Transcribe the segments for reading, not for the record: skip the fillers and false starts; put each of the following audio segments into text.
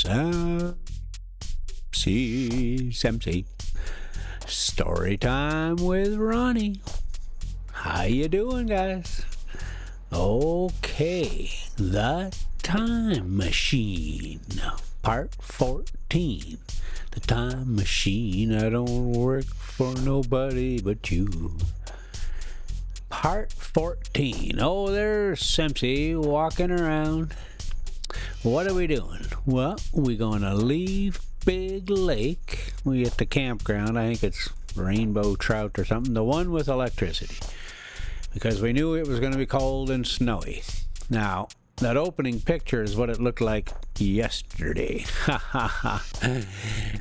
MC. Story time with Ronnie. How you doing, guys? Okay, the time machine, part 14. The time machine, I don't work for nobody but you. Part 14. Oh, there's Simpsy walking around. What are we doing? Well, we're going to leave Big Lake. We at the campground. I think it's Rainbow Trout or something. The one with electricity. Because we knew it was going to be cold and snowy. Now, that opening picture is what it looked like yesterday.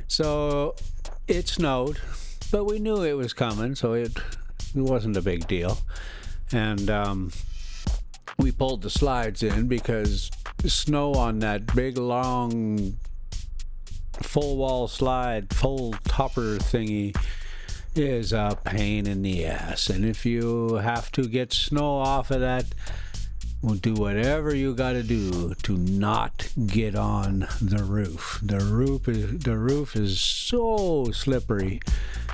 So, it snowed. But we knew it was coming, so it wasn't a big deal. And we pulled the slides in because snow on that big long full wall slide, full topper thingy is a pain in the ass. And if you have to get snow off of that, we'll do whatever you got to do to not get on the roof. The roof is so slippery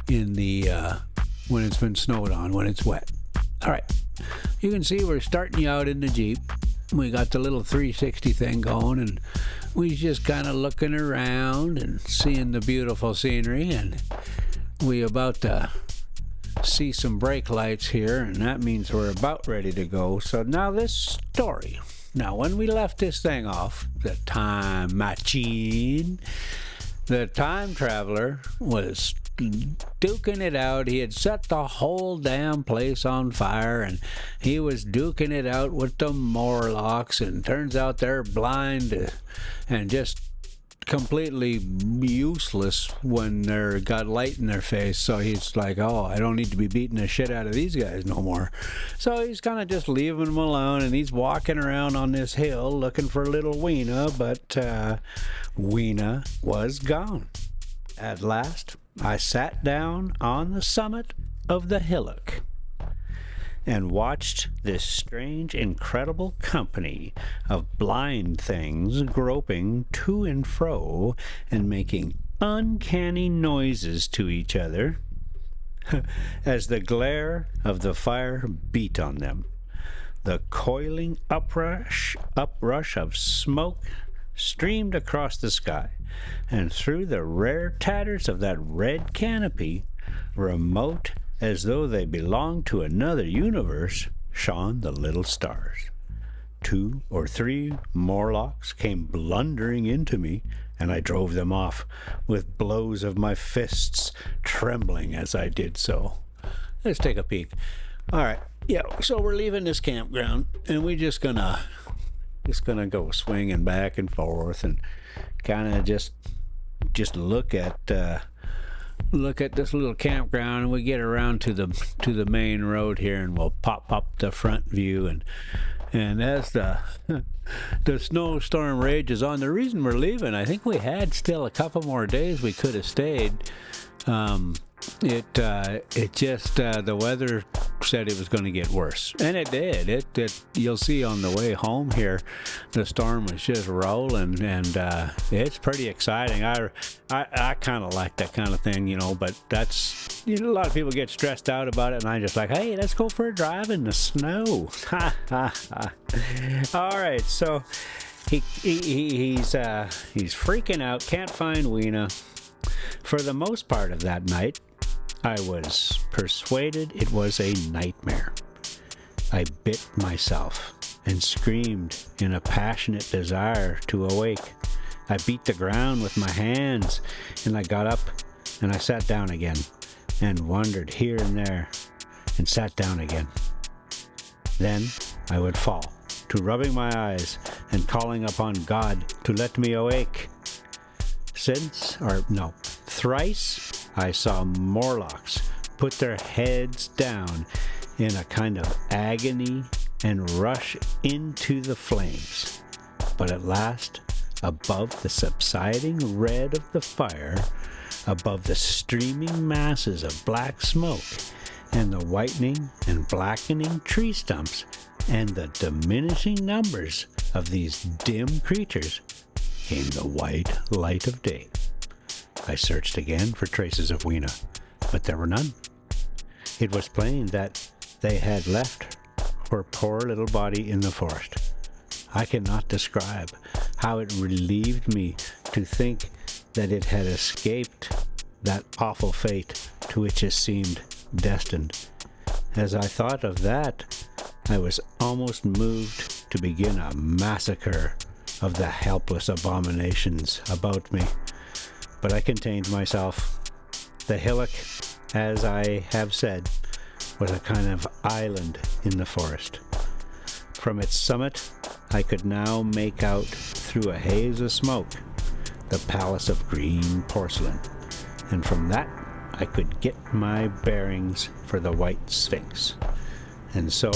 in the when it's been snowed on, when it's wet. All right, you can see we're starting you out in the Jeep. We got the little 360 thing going, and we just kind of looking around and seeing the beautiful scenery, and we about to see some brake lights here, and that means we're about ready to go. So now this story. Now, when we left this thing off, the time machine, the time traveler was duking it out. He had set the whole damn place on fire, and he was duking it out with the Morlocks, and turns out they're blind and just completely useless when they're got light in their face. So he's like, oh, I don't need to be beating the shit out of these guys no more. So he's kind of just leaving them alone, and he's walking around on this hill looking for little Weena, but Weena was gone. At last, I sat down on the summit of the hillock and watched this strange, incredible company of blind things groping to and fro and making uncanny noises to each other as the glare of the fire beat on them. The coiling uprush of smoke streamed across the sky, and through the rare tatters of that red canopy, remote as though they belonged to another universe, shone the little stars. 2 or 3 Morlocks came blundering into me, and I drove them off with blows of my fists, trembling as I did so. Let's take a peek. All right, yeah, so we're leaving this campground, and we're just gonna go swinging back and forth and kind of just look at this little campground, and we get around to the main road here, and we'll pop up the front view, and as the snowstorm rages on. The reason we're leaving, I think we had still a couple more days we could have stayed. It just the weather said it was going to get worse, and it did. It you'll see on the way home here, the storm was just rolling, and it's pretty exciting. I kind of like that kind of thing, you know. But that's, you know, a lot of people get stressed out about it, and I'm just like, hey, let's go for a drive in the snow. All right, so he's freaking out, can't find Weena. For the most part of that night, I was persuaded it was a nightmare. I bit myself and screamed in a passionate desire to awake. I beat the ground with my hands, and I got up and I sat down again and wandered here and there and sat down again. Then I would fall to rubbing my eyes and calling upon God to let me awake. Thrice I saw Morlocks put their heads down in a kind of agony and rush into the flames. But at last, above the subsiding red of the fire, above the streaming masses of black smoke, and the whitening and blackening tree stumps, and the diminishing numbers of these dim creatures, came the white light of day. I searched again for traces of Weena, but there were none. It was plain that they had left her poor little body in the forest. I cannot describe how it relieved me to think that it had escaped that awful fate to which it seemed destined. As I thought of that, I was almost moved to begin a massacre of the helpless abominations about me. But I contained myself. The hillock, as I have said, was a kind of island in the forest. From its summit, I could now make out, through a haze of smoke, the palace of green porcelain, and from that I could get my bearings for the White Sphinx. And so,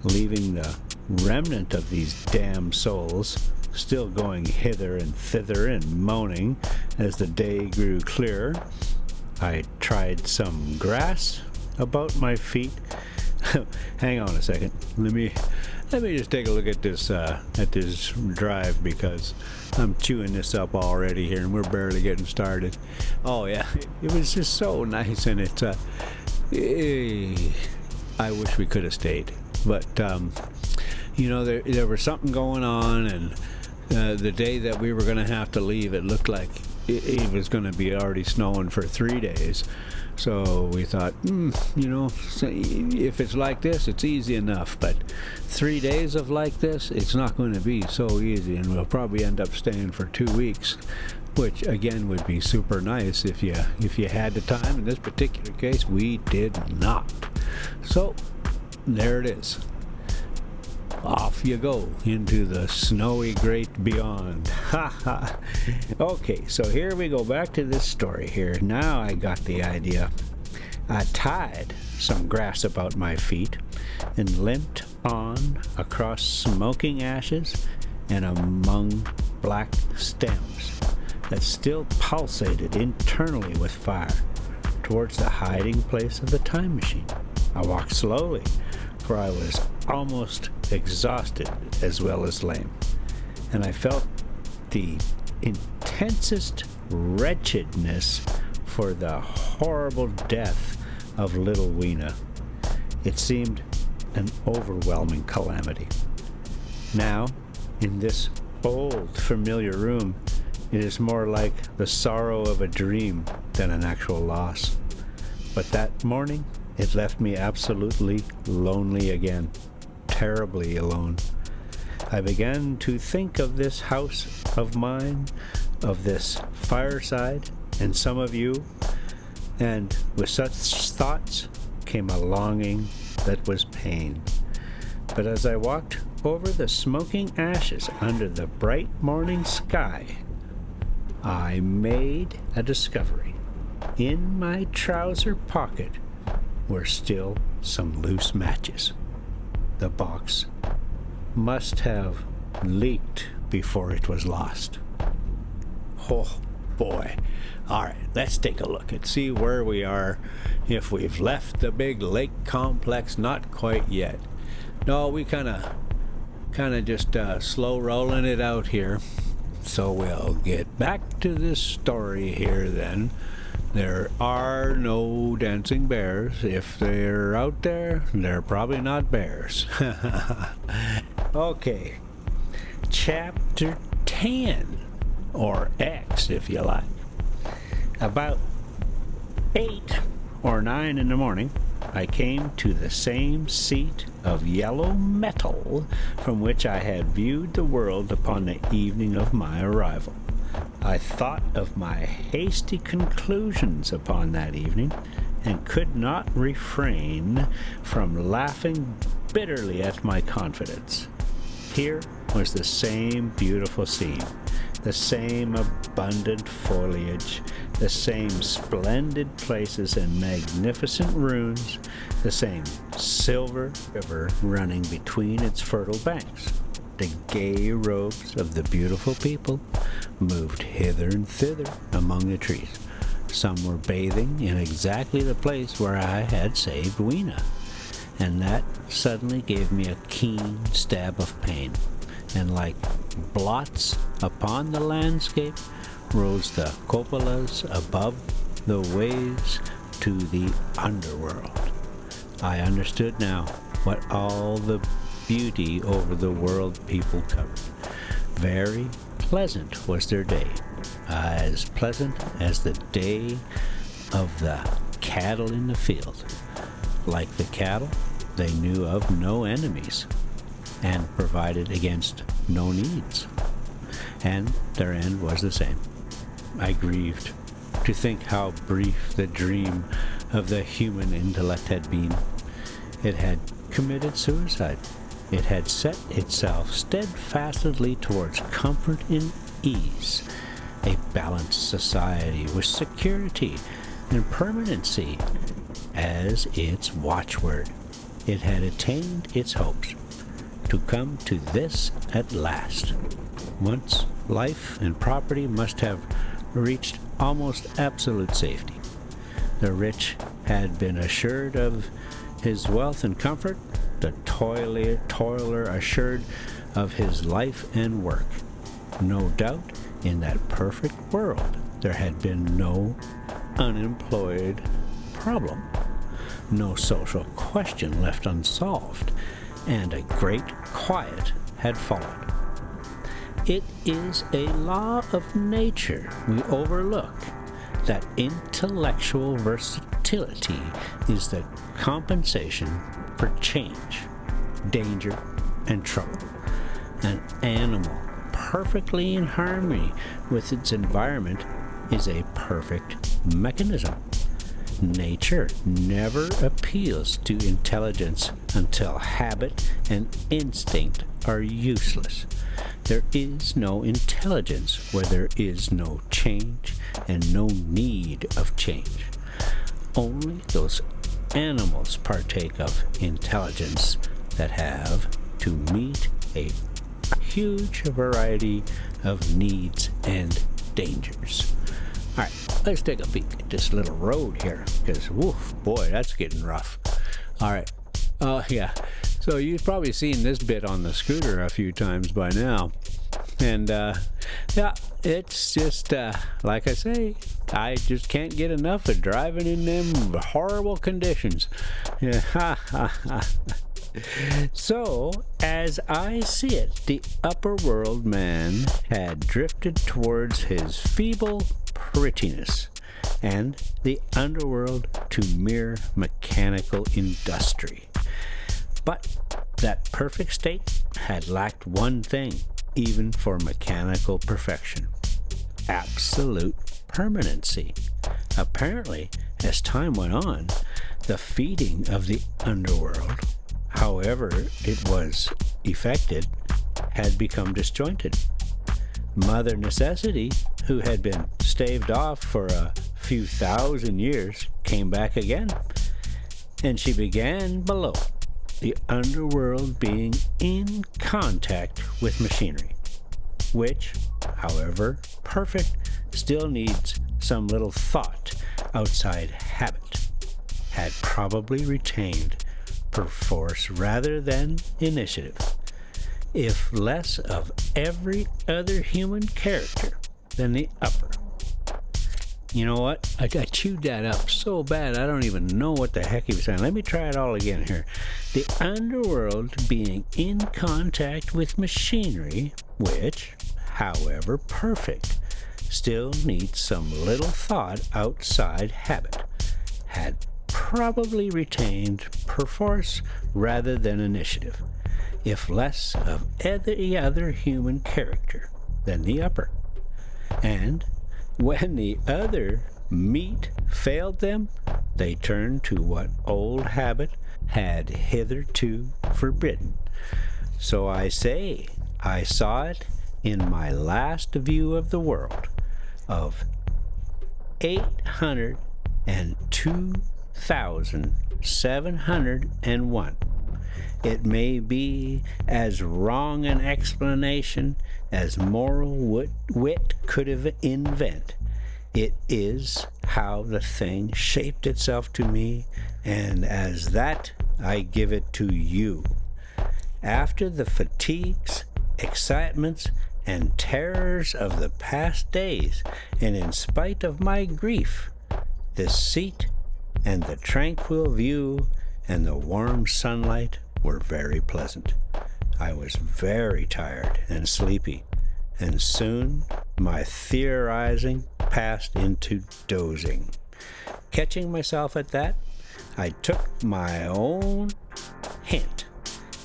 leaving the remnant of these damned souls still going hither and thither and moaning as the day grew clearer, I tried some grass about my feet. Hang on a second. Let me just take a look at this drive, because I'm chewing this up already here, and we're barely getting started. Oh yeah, it was just so nice, and it's I wish we could have stayed, but there was something going on, and the day that we were going to have to leave, it looked like it was going to be already snowing for 3 days. So we thought, if it's like this, it's easy enough. But 3 days of like this, it's not going to be so easy, and we'll probably end up staying for 2 weeks, which again would be super nice if you had the time. In this particular case, we did not. So there it is. Off you go into the snowy great beyond. Ha ha. Okay, so here we go back to this story here. Now I got the idea. I tied some grass about my feet and limped on across smoking ashes and among black stems that still pulsated internally with fire towards the hiding place of the time machine. I walked slowly, for I was almost exhausted as well as lame, and I felt the intensest wretchedness for the horrible death of little Weena. It seemed an overwhelming calamity. Now, in this old familiar room, it is more like the sorrow of a dream than an actual loss. But that morning, it left me absolutely lonely again, terribly alone. I began to think of this house of mine, of this fireside, and some of you, and with such thoughts came a longing that was pain. But as I walked over the smoking ashes under the bright morning sky, I made a discovery. In my trouser pocket were still some loose matches. The box must have leaked before it was lost. Oh boy. Alright, let's take a look and see where we are, if we've left the Big Lake complex. Not quite yet. No, we kind of just slow rolling it out here. So we'll get back to this story here then. There are no dancing bears. If they're out there, they're probably not bears. Okay. Chapter 10, or X if you like. About 8 or 9 in the morning, I came to the same seat of yellow metal from which I had viewed the world upon the evening of my arrival. I thought of my hasty conclusions upon that evening, and could not refrain from laughing bitterly at my confidence. Here was the same beautiful scene, the same abundant foliage, the same splendid places and magnificent ruins, the same silver river running between its fertile banks. The gay robes of the beautiful people moved hither and thither among the trees. Some were bathing in exactly the place where I had saved Weena, and that suddenly gave me a keen stab of pain. and like blots upon the landscape rose the cupolas above the ways to the underworld. I understood now what all the beauty over the world people covered. Very pleasant was their day, as pleasant as the day of the cattle in the field. Like the cattle, they knew of no enemies and provided against no needs. And their end was the same. I grieved to think how brief the dream of the human intellect had been. It had committed suicide. It had set itself steadfastly towards comfort and ease, a balanced society with security and permanency as its watchword. It had attained its hopes, to come to this at last. Once life and property must have reached almost absolute safety. The rich had been assured of his wealth and comfort, the toiler assured of his life and work. No doubt, in that perfect world, there had been no unemployed problem, no social question left unsolved, and a great quiet had followed. It is a law of nature we overlook, that intellectual versatility is the compensation for change, danger, and trouble. An animal perfectly in harmony with its environment is a perfect mechanism. Nature never appeals to intelligence until habit and instinct are useless. There is no intelligence where there is no change and no need of change. Only those animals partake of intelligence that have to meet a huge variety of needs and dangers. All right, let's take a peek at this little road here, because, woof, boy, that's getting rough. All right, yeah, so you've probably seen this bit on the scooter a few times by now. And, yeah, it's just, like I say, I just can't get enough of driving in them horrible conditions. Yeah, So, as I see it, the upper world man had drifted towards his feeble prettiness, and the underworld to mere mechanical industry. But that perfect state had lacked one thing, even for mechanical perfection: absolute permanency. Apparently, as time went on, the feeding of the underworld, however it was effected, had become disjointed. Mother Necessity, who had been staved off for a few thousand years, came back again, and she began below, the underworld being in contact with machinery, which, however perfect, still needs some little thought outside habit, had probably retained perforce rather than initiative, if less of every other human character than the upper. You know what? I chewed that up so bad I don't even know what the heck he was saying. Let me try it all again here. The underworld being in contact with machinery, which, however perfect, still needs some little thought outside habit, had probably retained perforce rather than initiative, if less of any other human character than the upper. And when the other meat failed them, they turned to what old habit had hitherto forbidden. So I say, I saw it in my last view of the world of 802,701. It may be as wrong an explanation as moral wit could have invent. It is how the thing shaped itself to me, and as that I give it to you. After the fatigues, excitements, and terrors of the past days, and in spite of my grief, this seat and the tranquil view and the warm sunlight were very pleasant. I was very tired and sleepy, and soon my theorizing passed into dozing. Catching myself at that, I took my own hint,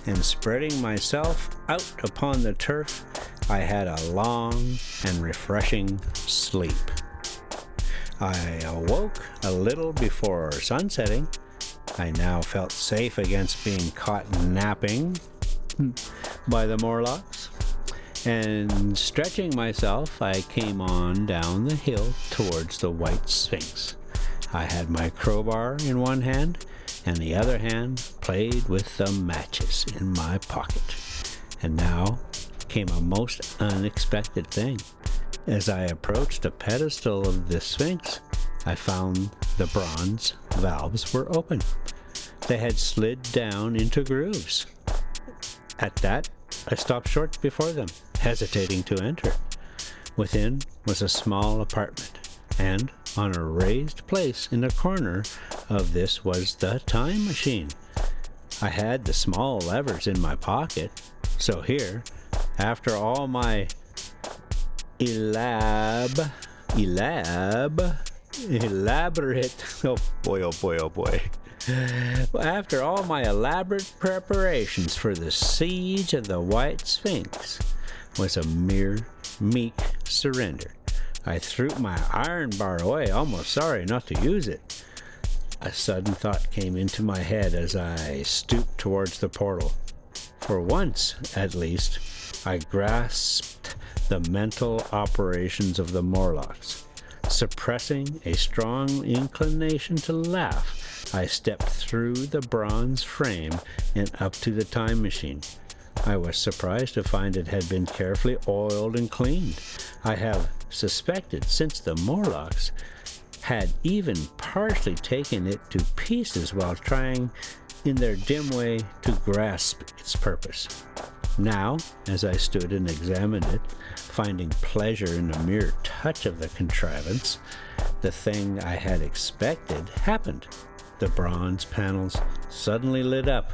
and spreading myself out upon the turf, I had a long and refreshing sleep. I awoke a little before sunsetting. I now felt safe against being caught napping by the Morlocks, and stretching myself, I came on down the hill towards the White Sphinx. I had my crowbar in one hand, and the other hand played with the matches in my pocket. And now came a most unexpected thing. As I approached the pedestal of the Sphinx, I found the bronze valves were open. They had slid down into grooves. At that, I stopped short before them, hesitating to enter. Within was a small apartment, and on a raised place in the corner of this was the time machine. I had the small levers in my pocket, so here, after all my elaborate, oh boy. After all my elaborate preparations for the siege of the White Sphinx was a mere meek surrender. I threw my iron bar away, almost sorry not to use it. A sudden thought came into my head as I stooped towards the portal. For once, at least, I grasped the mental operations of the Morlocks. Suppressing a strong inclination to laugh, I stepped through the bronze frame and up to the time machine. I was surprised to find it had been carefully oiled and cleaned. I have suspected since the Morlocks had even partially taken it to pieces while trying in their dim way to grasp its purpose. Now, as I stood and examined it, finding pleasure in the mere touch of the contrivance, the thing I had expected happened. The bronze panels suddenly lit up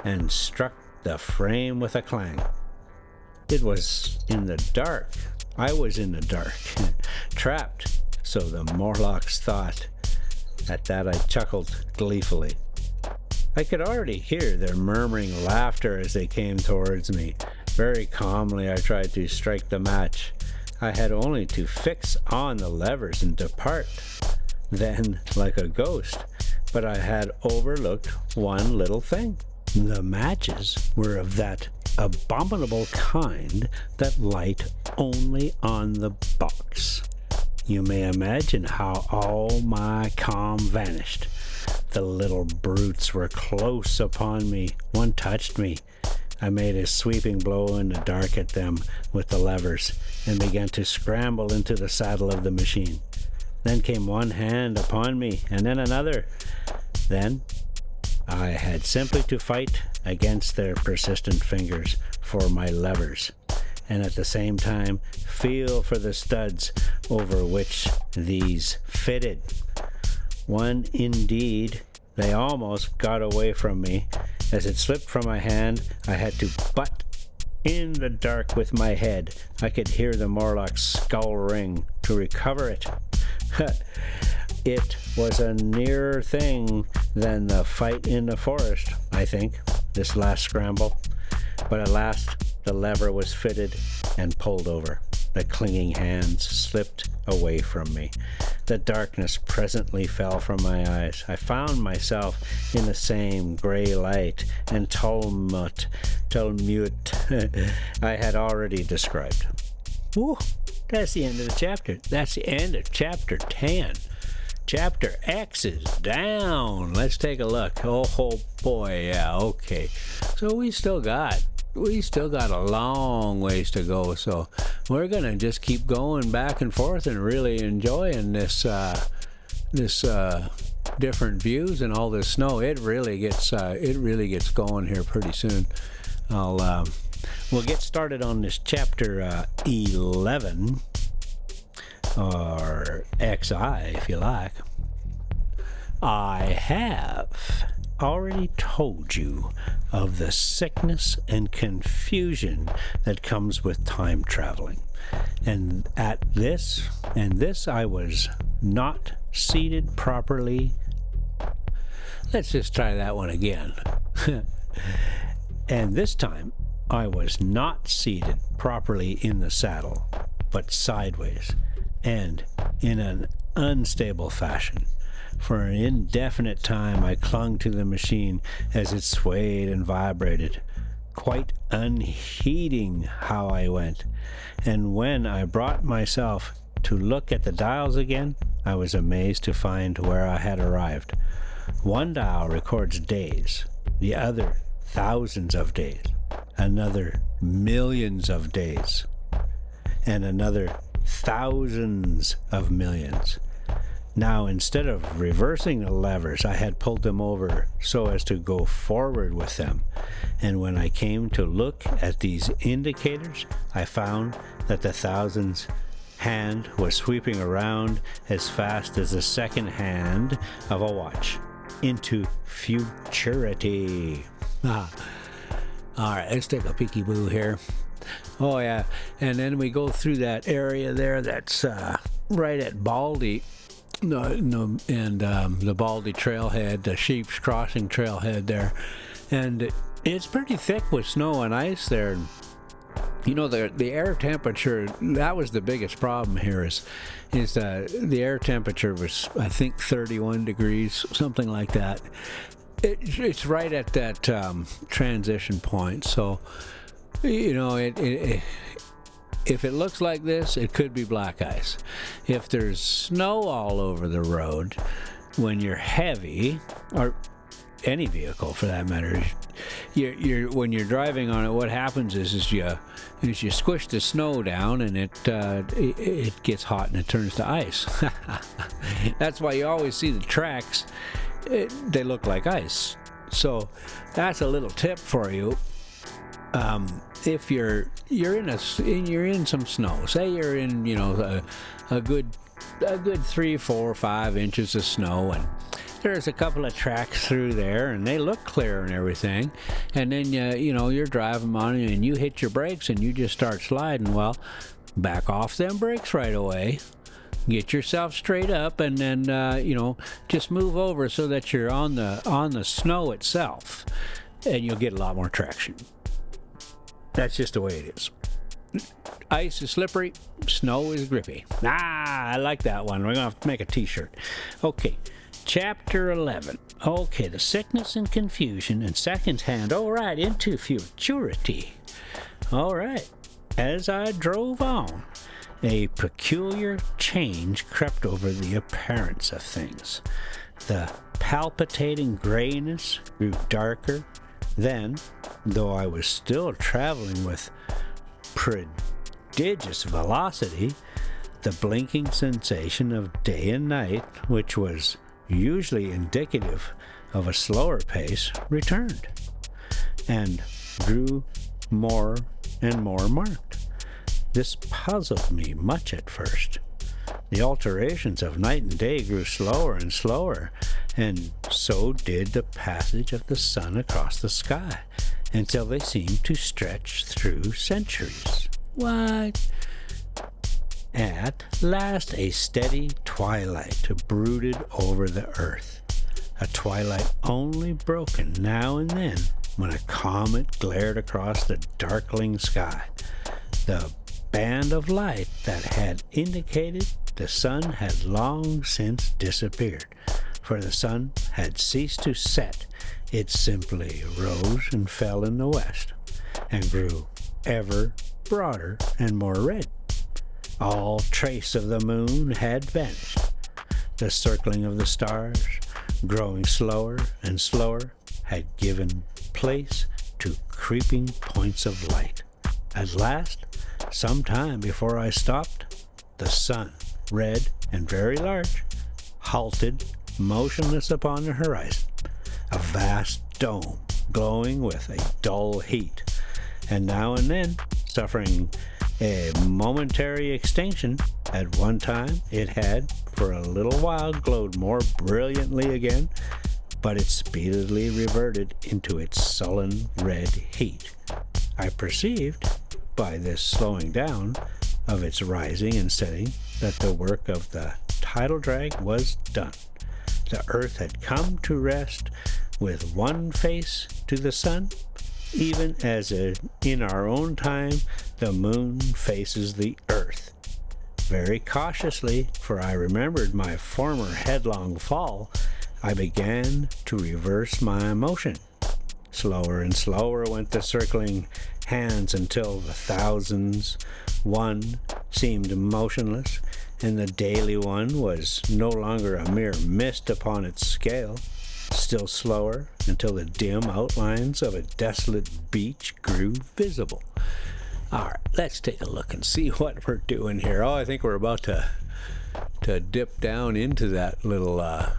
and struck the frame with a clang. It was in the dark. I was in the dark, trapped, so the Morlocks thought. At that I chuckled gleefully. I could already hear their murmuring laughter as they came towards me. Very calmly I tried to strike the match. I had only to fix on the levers and depart. Then, like a ghost, but I had overlooked one little thing. The matches were of that abominable kind that light only on the box. You may imagine how all my calm vanished. The little brutes were close upon me. One touched me. I made a sweeping blow in the dark at them with the levers and began to scramble into the saddle of the machine. Then came one hand upon me, and then another. Then I had simply to fight against their persistent fingers for my levers, and at the same time feel for the studs over which these fitted. One indeed, they almost got away from me. As it slipped from my hand, I had to butt in the dark with my head. I could hear the Morlock's skull ring to recover it. It was a nearer thing than the fight in the forest, I think, this last scramble. But at last the lever was fitted and pulled over. The clinging hands slipped away from me. The darkness presently fell from my eyes. I found myself in the same grey light and tumult I had already described. Whew, that's the end of the chapter. That's the end of chapter 10. Chapter X is down. Let's take a look. Oh boy, yeah, okay. So we still got a long ways to go, so we're gonna just keep going back and forth and really enjoying this different views and all this snow. It really gets going here pretty soon. I'll we'll get started on this chapter 11, or XI if you like. I have already told you of the sickness and confusion that comes with time traveling. And this I was not seated properly. Let's just try that one again. And this time I was not seated properly in the saddle, but sideways and in an unstable fashion. For an indefinite time I clung to the machine as it swayed and vibrated, quite unheeding how I went. And when I brought myself to look at the dials again, I was amazed to find where I had arrived. One dial records days, the other thousands of days, another millions of days, and another thousands of millions. Now, instead of reversing the levers, I had pulled them over so as to go forward with them. And when I came to look at these indicators, I found that the thousands hand was sweeping around as fast as the second hand of a watch into futurity. All right, let's take a peekaboo here. Oh yeah, and then we go through that area there that's right at Baldy. The Baldy trailhead, the Sheep's Crossing trailhead there, and it's pretty thick with snow and ice there. You know, the air temperature, that was the biggest problem here, is the air temperature was, I think, 31 degrees, something like that. It's right at that transition point, so you know, if it looks like this, it could be black ice. If there's snow all over the road, when you're heavy, or any vehicle for that matter, when you're driving on it, what happens is you squish the snow down, and it gets hot and it turns to ice. That's why you always see the tracks. They look like ice. So that's a little tip for you. If you're in some snow, say you're in, you know, a good 3, 4, 5 inches of snow, and there's a couple of tracks through there, and they look clear and everything, and then you know, you're driving on it, and you hit your brakes and you just start sliding. Well, back off them brakes right away, get yourself straight up, and then you know, just move over so that you're on the snow itself, and you'll get a lot more traction. That's just the way it is. Ice is slippery, snow is grippy. I like that one. We're going to have to make a t-shirt. Okay, chapter 11. Okay, the sickness and confusion and second-hand, all right, into futurity. All right, as I drove on, a peculiar change crept over the appearance of things. The palpitating grayness grew darker. Then, though I was still traveling with prodigious velocity, the blinking sensation of day and night, which was usually indicative of a slower pace, returned, and grew more and more marked. This puzzled me much at first. The alternations of night and day grew slower and slower, and so did the passage of the sun across the sky, until they seemed to stretch through centuries. What? At last a steady twilight brooded over the earth, a twilight only broken now and then when a comet glared across the darkling sky. The band of light that had indicated the sun had long since disappeared, for the sun had ceased to set. It simply rose and fell in the west, and grew ever broader and more red. All trace of the moon had vanished. The circling of the stars, growing slower and slower, had given place to creeping points of light. At last, some time before I stopped, the sun, red and very large, halted motionless upon the horizon, a vast dome glowing with a dull heat. and now and then suffering a momentary extinction. At one time, it had, for a little while, glowed more brilliantly again, but it speedily reverted into its sullen red heat. I perceived, by this slowing down of its rising and setting, that the work of the tidal drag was done. The earth had come to rest with one face to the sun, even as in our own time the moon faces the earth. Very cautiously, for I remembered my former headlong fall, I began to reverse my motion. Slower and slower went the circling hands until the thousands one seemed motionless, and the daily one was no longer a mere mist upon its scale. Still slower until the dim outlines of a desolate beach grew visible. All right, let's take a look and see what we're doing here. Oh, I think we're about to dip down into that little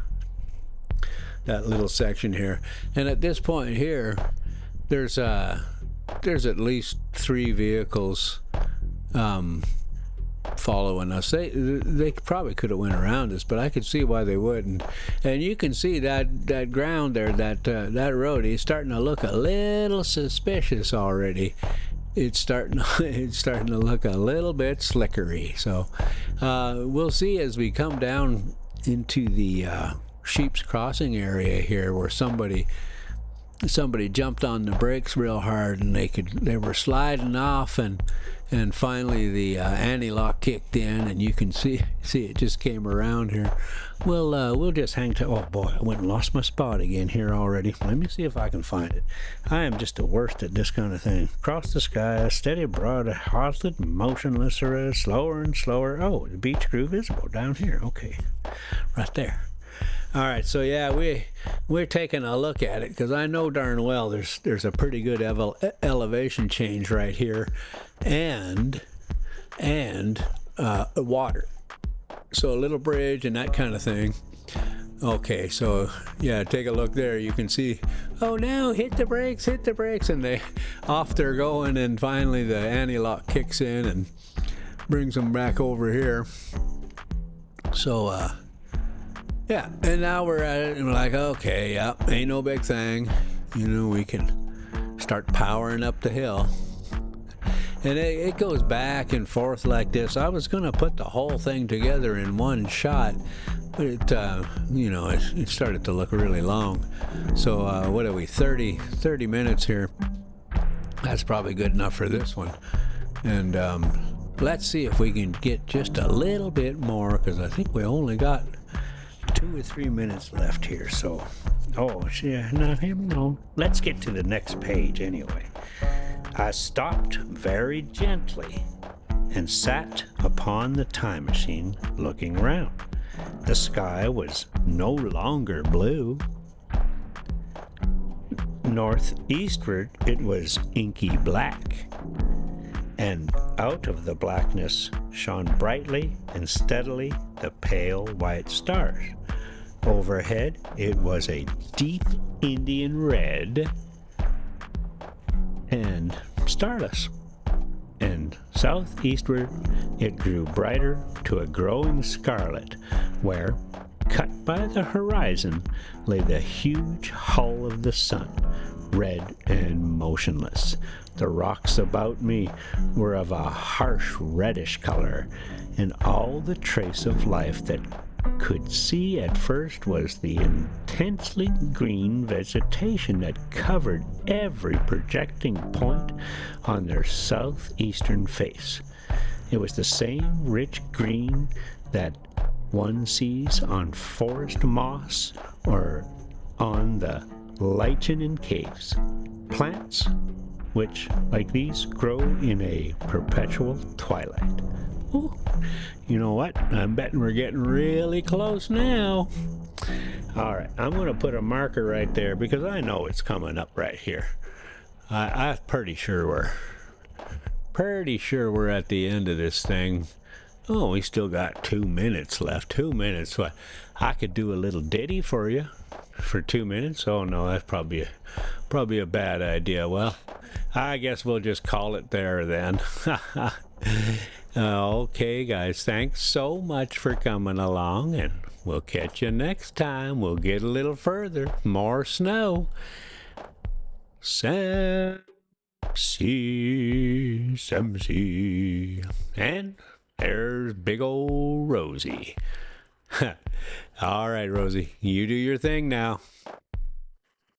section here. And at this point here, there's at least 3 vehicles following us. They probably could have went around us, but I could see why they wouldn't. And you can see that ground there, that road is starting to look a little suspicious already. It's starting to look a little bit slickery. So we'll see as we come down into the Sheep's Crossing area here, where somebody jumped on the brakes real hard, and they were sliding off, and finally the anti-lock kicked in, and you can see it just came around here. We'll just hang to. Oh boy, I went and lost my spot again here already. Let me see if I can find it. I am just the worst at this kind of thing. Across the sky, steady, broad, halted, motionless, or slower and slower. Oh, the beach grew visible down here. Okay, right there. All right, so yeah, we're taking a look at it, because I know darn well there's a pretty good elevation change right here, and water. So a little bridge and that kind of thing. Okay, so yeah, take a look there. You can see, oh no, hit the brakes, and they off they're going, and finally the anti-lock kicks in and brings them back over here. So yeah, and now we're at it, and we're like, okay, yeah, ain't no big thing. We can start powering up the hill. And it goes back and forth like this. I was going to put the whole thing together in one shot, but it started to look really long. So what are we, 30 minutes here? That's probably good enough for this one. And let's see if we can get just a little bit more, because I think we only got 2 or 3 minutes left here. So, no. Let's get to the next page anyway. I stopped very gently and sat upon the time machine, looking round. The sky was no longer blue. Northeastward, it was inky black, and out of the blackness shone brightly and steadily the pale white stars. Overhead, it was a deep Indian red and starless. And southeastward, it grew brighter to a growing scarlet, where, cut by the horizon, lay the huge hull of the sun, red and motionless. The rocks about me were of a harsh reddish color, and all the trace of life that could see at first was the intensely green vegetation that covered every projecting point on their southeastern face. It was the same rich green that one sees on forest moss or on the lichen in caves. Plants which, like these, grow in a perpetual twilight. Ooh, you know what? I'm betting we're getting really close now. All right, I'm going to put a marker right there because I know it's coming up right here. I'm pretty sure we're at the end of this thing. Oh, we still got 2 minutes left. 2 minutes. What? I could do a little ditty for you for 2 minutes. Oh no, that's probably a bad idea. Well, I guess we'll just call it there then. Okay, guys, thanks so much for coming along, and we'll catch you next time. We'll get a little further. More snow. Some sea. And there's big old Rosie. All right, Rosie, you do your thing now.